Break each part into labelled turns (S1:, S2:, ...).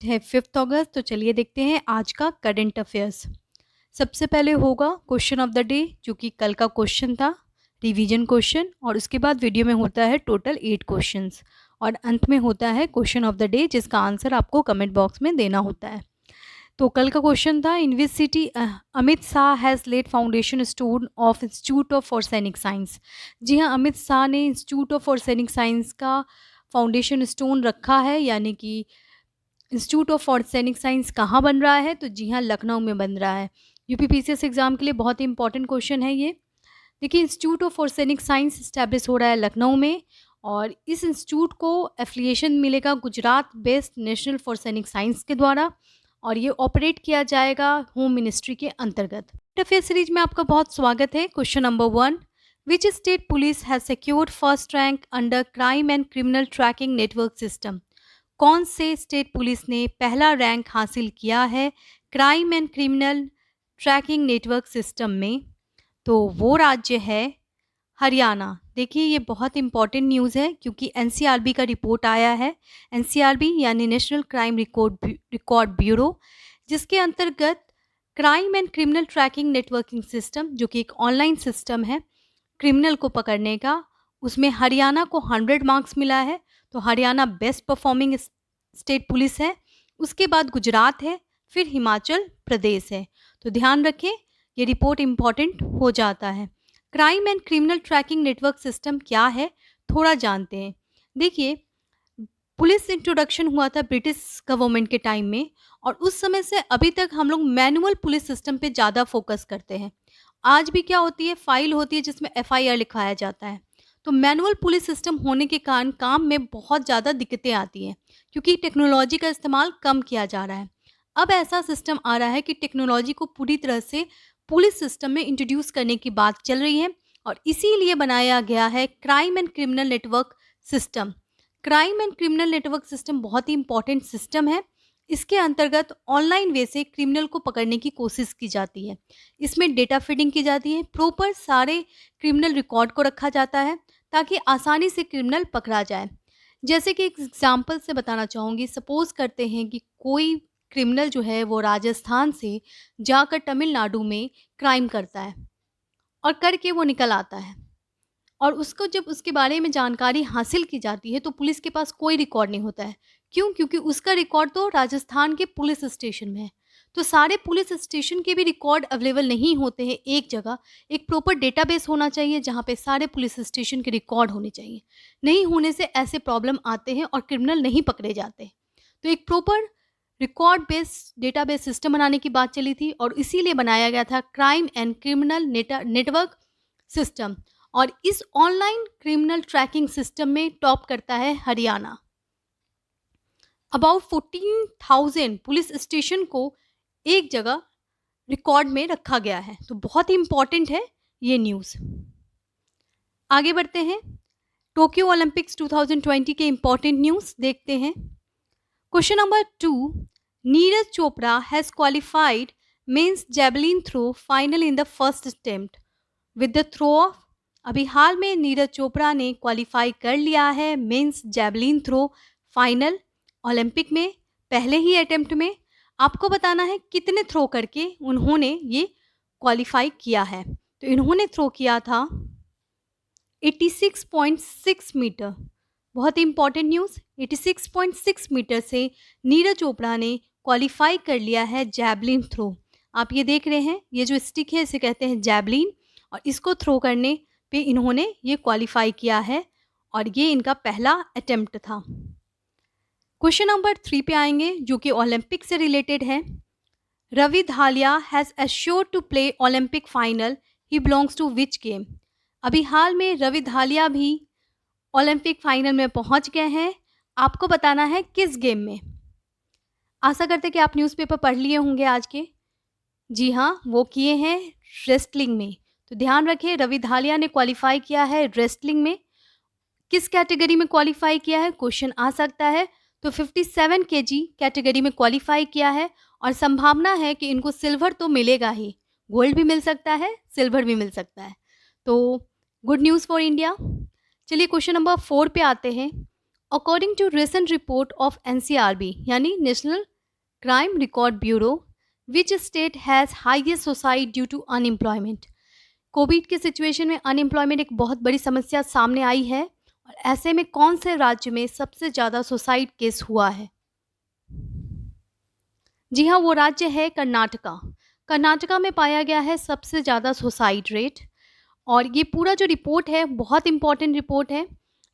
S1: है 5 अगस्त। तो चलिए देखते हैं आज का करंट अफेयर्स। सबसे पहले होगा क्वेश्चन ऑफ द डे, जो कि कल का क्वेश्चन था, रिवीजन क्वेश्चन। और उसके बाद वीडियो में होता है टोटल 8 क्वेश्चंस, और अंत में होता है क्वेश्चन ऑफ द डे, जिसका आंसर आपको कमेंट बॉक्स में देना होता है। तो कल का क्वेश्चन था, in which city Amit Shah has laid foundation stone of institute of forensic science. जी हाँ, अमित शाह ने इंस्टीट्यूट ऑफ फॉरेनिक साइंस का फाउंडेशन स्टोन रखा है, यानी कि इंस्टीट्यूट ऑफ फॉरेनिक साइंस कहाँ बन रहा है? तो जी हाँ, लखनऊ में बन रहा है। यूपीपीसीएस एग्जाम के लिए बहुत ही इंपॉर्टेंट क्वेश्चन है ये। देखिए, institute of forensic science establish हो रहा है लखनऊ में, और इस इंस्टीट्यूट को एफिलिएशन मिलेगा गुजरात बेस्ड नेशनल फॉरेनिक साइंस के द्वारा, और ये ऑपरेट किया जाएगा होम मिनिस्ट्री के अंतर्गत। अफेयर सीरीज में आपका बहुत स्वागत है। Question number 1, which state police has secured first rank under crime and criminal tracking network system? कौन से स्टेट पुलिस ने पहला रैंक हासिल किया है crime and criminal tracking network system में? तो वो राज्य है हरियाणा। देखिए, ये बहुत इंपॉर्टेंट न्यूज़ है, क्योंकि एनसीआरबी का रिपोर्ट आया है। एनसीआरबी यानी नेशनल क्राइम रिकॉर्ड ब्यूरो, जिसके अंतर्गत crime and criminal tracking networking system, जो कि एक ऑनलाइन सिस्टम है क्रिमिनल को पकड़ने का, उसमें हरियाणा को 100 मार्क्स मिला है। तो Haryana best performing state police है। उसके बाद गुजरात है, फिर हिमाचल प्रदेश है। तो ध्यान रखें, ये रिपोर्ट इम्पॉर्टेंट हो जाता है। Crime and criminal tracking network system क्या है, थोड़ा जानते हैं। देखिए, पुलिस इंट्रोडक्शन हुआ था ब्रिटिश गवर्नमेंट के टाइम में, और उस समय से अभी तक हम लोग मैनुअल पुलिस सिस्टम पे ज़्यादा फोकस करते हैं। आज भी क्या होती है, फाइल होती है जिसमें एफआईआर लिखाया जाता है। तो मैनुअल पुलिस सिस्टम होने के कारण काम में बहुत ज़्यादा दिक्कतें आती हैं, क्योंकि टेक्नोलॉजी का इस्तेमाल कम किया जा रहा है। अब ऐसा सिस्टम आ रहा है कि टेक्नोलॉजी को पूरी तरह से पुलिस सिस्टम में इंट्रोड्यूस करने की बात चल रही है, और इसीलिए बनाया गया है crime and criminal network system. Crime and criminal network system बहुत ही इंपॉर्टेंट सिस्टम है। इसके अंतर्गत ऑनलाइन वे से क्रिमिनल को पकड़ने की कोशिश की जाती है। इसमें डेटा फीडिंग की जाती है, प्रॉपर सारे क्रिमिनल रिकॉर्ड को रखा जाता है, ताकि आसानी से क्रिमिनल पकड़ा जाए। जैसे कि एक एग्जाम्पल से बताना चाहूँगी, सपोज करते हैं कि कोई क्रिमिनल जो है वो राजस्थान से जाकर तमिलनाडु में क्राइम करता है, और करके वो निकल आता है, और उसको जब उसके बारे में जानकारी हासिल की जाती है, तो पुलिस के पास कोई रिकॉर्ड नहीं होता है। क्यों? क्योंकि उसका रिकॉर्ड तो राजस्थान के पुलिस स्टेशन में है। तो सारे पुलिस स्टेशन के भी रिकॉर्ड अवेलेबल नहीं होते हैं एक जगह। एक प्रॉपर डेटाबेस होना चाहिए, जहाँ पे सारे पुलिस स्टेशन के रिकॉर्ड होने चाहिए। नहीं होने से ऐसे प्रॉब्लम आते हैं और क्रिमिनल नहीं पकड़े जाते। तो एक proper record based database system बनाने की बात चली थी, और इसीलिए बनाया गया था crime and criminal network system. और इस ऑनलाइन क्रिमिनल ट्रैकिंग सिस्टम में टॉप करता है हरियाणा। अबाउट 14,000 पुलिस स्टेशन को एक जगह रिकॉर्ड में रखा गया है। तो बहुत ही इंपॉर्टेंट है ये न्यूज़। आगे बढ़ते हैं, टोक्यो ओलंपिक्स 2020 के इंपॉर्टेंट न्यूज़ देखते हैं। Question number 2, Neeraj Chopra has qualified men's javelin throw final in the first attempt with the throw of. अभी हाल में नीरज चोपड़ा ने क्वालिफाई कर लिया है men's javelin throw final Olympic में, पहले ही अटेम्प्ट में। आपको बताना है कितने थ्रो करके उन्होंने ये क्वालिफाई किया है। तो इन्होंने थ्रो किया था 86.6 मीटर। बहुत ही इंपॉर्टेंट न्यूज़, 86.6 मीटर से नीरज चोपड़ा ने क्वालिफाई कर लिया है जैवलिन थ्रो। आप ये देख रहे हैं, ये जो स्टिक है इसे कहते हैं जैवलिन, और इसको थ्रो करने पे इन्होंने ये क्वालिफाई किया है, और ये इनका पहला अटेम्प्ट था। क्वेश्चन नंबर 3 पे आएंगे, जो कि ओलंपिक से रिलेटेड है। Ravi Dahiya has assured to play Olympic final, he belongs to which game? अभी हाल में रवि धालिया भी ओलंपिक फाइनल में पहुंच गए हैं। आपको बताना है किस गेम में। आशा करते कि आप न्यूज़पेपर पढ़ लिए होंगे आज के। जी हाँ, वो किए हैं रेस्टलिंग में। तो ध्यान रखें, रवि धालिया ने क्वालिफाई किया है रेस्टलिंग में। किस कैटेगरी में क्वालिफाई किया है, क्वेश्चन आ सकता है। तो 57 केजी कैटेगरी में क्वालिफाई किया है, और संभावना है कि इनको सिल्वर तो मिलेगा ही, गोल्ड भी मिल सकता है, सिल्वर भी मिल सकता है। तो गुड न्यूज़ फॉर इंडिया। चलिए क्वेश्चन नंबर 4 पे आते हैं। According to recent report of NCRB यानी National Crime Record Bureau, which state has highest suicide due to unemployment. Covid के सिचुएशन में अनएम्प्लॉयमेंट एक बहुत बड़ी समस्या सामने आई है और ऐसे में कौन से राज्य में सबसे ज़्यादा सुसाइड केस हुआ है? जी हाँ, वो राज्य है कर्नाटका। कर्नाटका में पाया गया है सबसे ज़्यादा सुसाइड रेट। और ये पूरा जो रिपोर्ट है बहुत इंपॉर्टेंट रिपोर्ट है।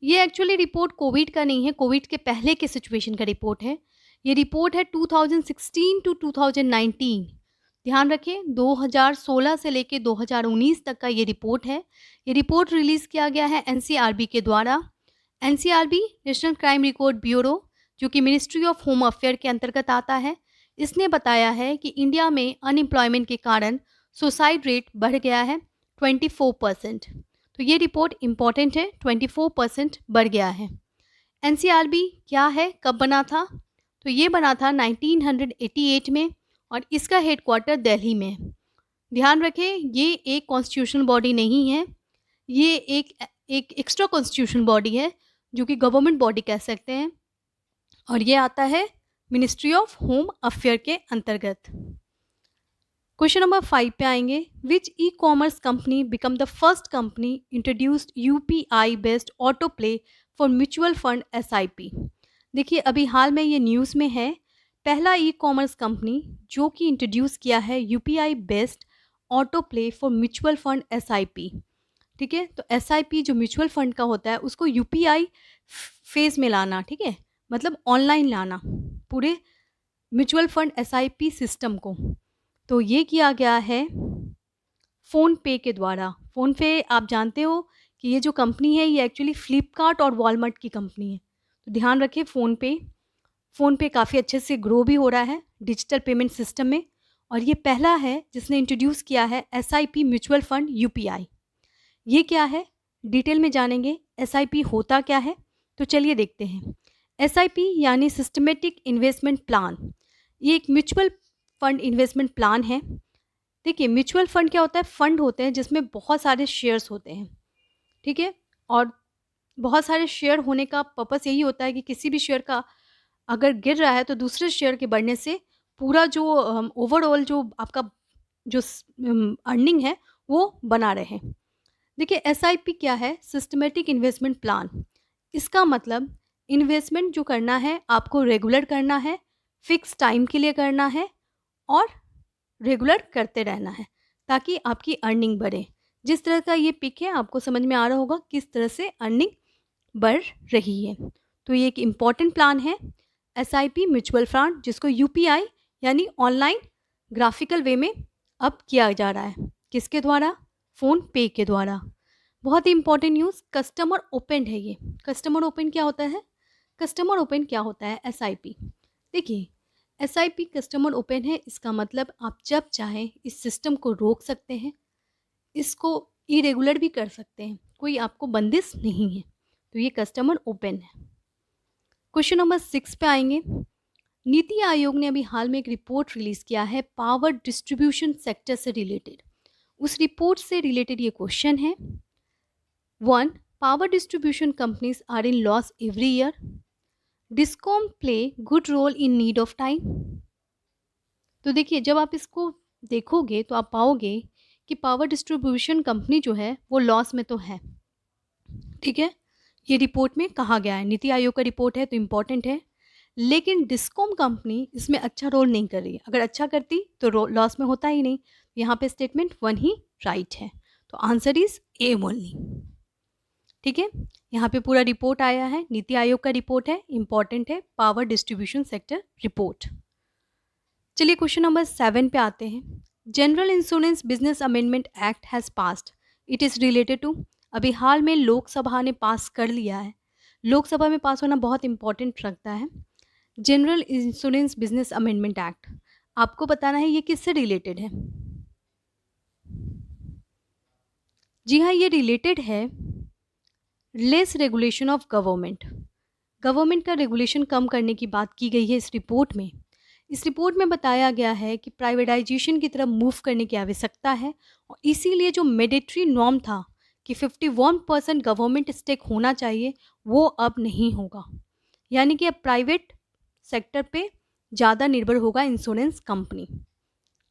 S1: ये एक्चुअली रिपोर्ट कोविड का नहीं है, कोविड के पहले के सिचुएशन का रिपोर्ट है। ये रिपोर्ट है 2016 टू 2019। ध्यान रखें, 2016 से लेके 2019 तक का ये रिपोर्ट है। ये रिपोर्ट रिलीज़ किया गया है एनसीआरबी के द्वारा। NCRB national Crime Record bureau, जो कि मिनिस्ट्री ऑफ होम अफेयर के अंतर्गत आता है, इसने बताया है कि इंडिया में अनएम्प्लॉयमेंट के कारण सुसाइड रेट बढ़ गया है 24%। तो ये रिपोर्ट इम्पॉर्टेंट है, 24% बढ़ गया है। एनसीआरबी क्या है, कब बना था? तो ये बना था 1988 में और इसका हेडक्वार्टर दिल्ली में है। ध्यान रखें, ये एक कॉन्स्टिट्यूशनल बॉडी नहीं है, ये एक एक्स्ट्रा कॉन्स्टिट्यूशनल बॉडी है जो कि गवर्नमेंट बॉडी कह सकते हैं और ये आता है मिनिस्ट्री ऑफ होम अफेयर के अंतर्गत। क्वेश्चन नंबर 5 पे आएंगे। Which e commerce company become the first company introduced UPI based auto play for mutual fund SIP. देखिए, अभी हाल में ये न्यूज़ में है, पहला ई कॉमर्स कंपनी जो कि इंट्रोड्यूस किया है UPI based auto play for mutual fund SIP. ठीक है, तो एसआईपी जो म्यूचुअल फंड का होता है उसको यूपीआई फेज में लाना, ठीक है, मतलब ऑनलाइन लाना पूरे म्यूचुअल फंड एसआईपी सिस्टम को। तो ये किया गया है फ़ोन पे के द्वारा। फ़ोन पे आप जानते हो कि ये जो कंपनी है ये एक्चुअली फ्लिपकार्ट और वॉलमार्ट की कंपनी है। तो ध्यान रखें, फ़ोन पे काफ़ी अच्छे से ग्रो भी हो रहा है डिजिटल पेमेंट सिस्टम में और ये पहला है जिसने इंट्रोड्यूस किया है एसआईपी म्यूचुअल फंड यूपीआई। ये क्या है, डिटेल में जानेंगे। एसआईपी होता क्या है, तो चलिए देखते हैं। एसआईपी यानी सिस्टमेटिक इन्वेस्टमेंट प्लान, ये एक म्यूचुअल फंड इन्वेस्टमेंट प्लान है। देखिए, म्यूचुअल फंड क्या होता है, फंड होते हैं जिसमें बहुत सारे शेयर्स होते हैं, ठीक है, और बहुत सारे शेयर होने का पर्पस यही होता है कि किसी भी शेयर का अगर गिर रहा है तो दूसरे शेयर के बढ़ने से पूरा जो ओवरऑल जो आपका जो अर्निंग है वो बना रहे। देखिए, एसआईपी क्या है, सिस्टमेटिक इन्वेस्टमेंट प्लान। इसका मतलब इन्वेस्टमेंट जो करना है आपको रेगुलर करना है, फिक्स टाइम के लिए करना है और रेगुलर करते रहना है ताकि आपकी अर्निंग बढ़े। जिस तरह का ये पिक है आपको समझ में आ रहा होगा किस तरह से अर्निंग बढ़ रही है। तो ये एक इम्पॉर्टेंट प्लान है एसआईपी म्यूचुअल फंड, जिसको यूपीआई यानी ऑनलाइन ग्राफिकल वे में अब किया जा रहा है। किसके द्वारा? फ़ोन पे के द्वारा। बहुत ही इंपॉर्टेंट न्यूज़, कस्टमर ओपन है ये। कस्टमर ओपन क्या होता है? कस्टमर ओपन क्या होता है? एसआईपी। देखिए, एसआईपी कस्टमर ओपन है, इसका मतलब आप जब चाहें इस सिस्टम को रोक सकते हैं, इसको इरेगुलर भी कर सकते हैं, कोई आपको बंदिश नहीं है। तो ये कस्टमर ओपन है। क्वेश्चन नंबर 6 पे आएंगे। नीति आयोग ने अभी हाल में एक रिपोर्ट रिलीज़ किया है पावर डिस्ट्रीब्यूशन सेक्टर से रिलेटेड। उस रिपोर्ट से रिलेटेड ये क्वेश्चन है। 1. Power distribution companies are in loss every year. Discom play good role in need of time. तो देखिए, जब आप इसको देखोगे तो आप पाओगे कि पावर डिस्ट्रीब्यूशन कंपनी जो है वो लॉस में तो है, ठीक है, ये रिपोर्ट में कहा गया है। नीति आयोग का रिपोर्ट है तो इम्पॉर्टेंट है, लेकिन डिस्कॉम कंपनी इसमें अच्छा रोल नहीं कर रही है। अगर अच्छा करती तो लॉस में होता ही नहीं। यहाँ पे स्टेटमेंट 1 ही राइट है, तो आंसर इज ए ओनली। ठीक है, यहाँ पे पूरा रिपोर्ट आया है, नीति आयोग का रिपोर्ट है, इंपॉर्टेंट है, पावर डिस्ट्रीब्यूशन सेक्टर रिपोर्ट। चलिए क्वेश्चन नंबर 7 पे आते हैं। General insurance business amendment act has passed, it is related to. अभी हाल में लोकसभा ने पास कर लिया है। लोकसभा में पास होना बहुत इंपॉर्टेंट रखता है। General insurance business amendment act, आपको बताना है ये किससे रिलेटेड है। जी हाँ, ये रिलेटेड है less regulation of government. Government का रेगुलेशन कम करने की बात की गई है इस रिपोर्ट में। इस रिपोर्ट में बताया गया है कि प्राइवेटाइजेशन की तरफ मूव करने की आवश्यकता है और इसीलिए जो मैंडेटरी नॉर्म था कि 51% गवर्नमेंट स्टेक होना चाहिए वो अब नहीं होगा। यानी कि अब प्राइवेट सेक्टर पे ज़्यादा निर्भर होगा इंश्योरेंस कंपनी।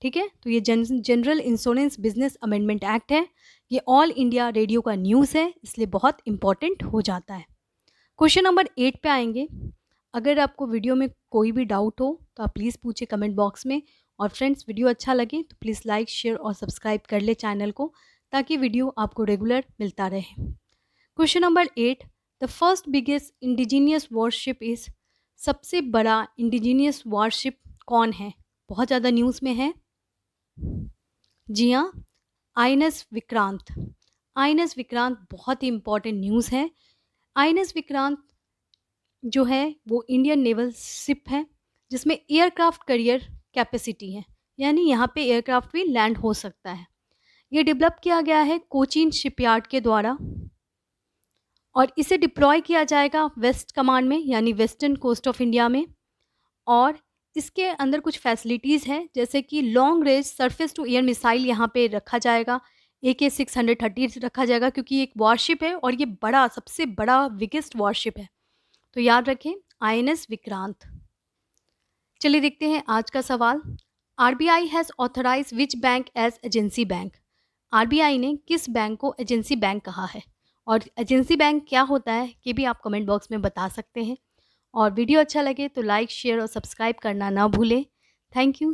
S1: ठीक है, तो ये general insurance business amendment act है, ये ऑल इंडिया रेडियो का न्यूज़ है, इसलिए बहुत इंपॉर्टेंट हो जाता है। क्वेश्चन नंबर 8 पे आएंगे। अगर आपको वीडियो में कोई भी डाउट हो तो आप प्लीज़ पूछिए कमेंट बॉक्स में, और फ्रेंड्स वीडियो अच्छा लगे तो प्लीज़ लाइक शेयर और सब्सक्राइब कर ले चैनल को, ताकि वीडियो आपको रेगुलर मिलता रहे। Question number 8, the first biggest indigenous worship is, सबसे बड़ा इंडिजीनियस वॉरशिप कौन है? बहुत ज़्यादा न्यूज़ में है। जी हाँ, आईएनएस विक्रांत। आईएनएस विक्रांत बहुत ही इंपॉर्टेंट न्यूज़ है। आईएनएस विक्रांत जो है वो इंडियन नेवल शिप है, जिसमें एयरक्राफ्ट करियर कैपेसिटी है, यानी यहाँ पे एयरक्राफ्ट भी लैंड हो सकता है। ये डेवलप किया गया है कोचीन शिपयार्ड के द्वारा, और इसे डिप्लॉय किया जाएगा वेस्ट कमांड में, यानी वेस्टर्न कोस्ट ऑफ इंडिया में। और इसके अंदर कुछ फैसिलिटीज़ हैं, जैसे कि long range surface to air missile यहाँ पे रखा जाएगा, AK-630 रखा जाएगा, क्योंकि ये एक वॉरशिप है और ये बड़ा, सबसे बड़ा बिगेस्ट वॉरशिप है। तो याद रखें आईएनएस विक्रांत। चलिए देखते हैं आज का सवाल। RBI has authorise which bank as agency bank? RBI ने किस बैंक को एजेंसी बैंक कहा है? और एजेंसी बैंक क्या होता है ये भी आप कमेंट बॉक्स में बता सकते हैं। और वीडियो अच्छा लगे तो लाइक शेयर और सब्सक्राइब करना ना भूलें। Thank you.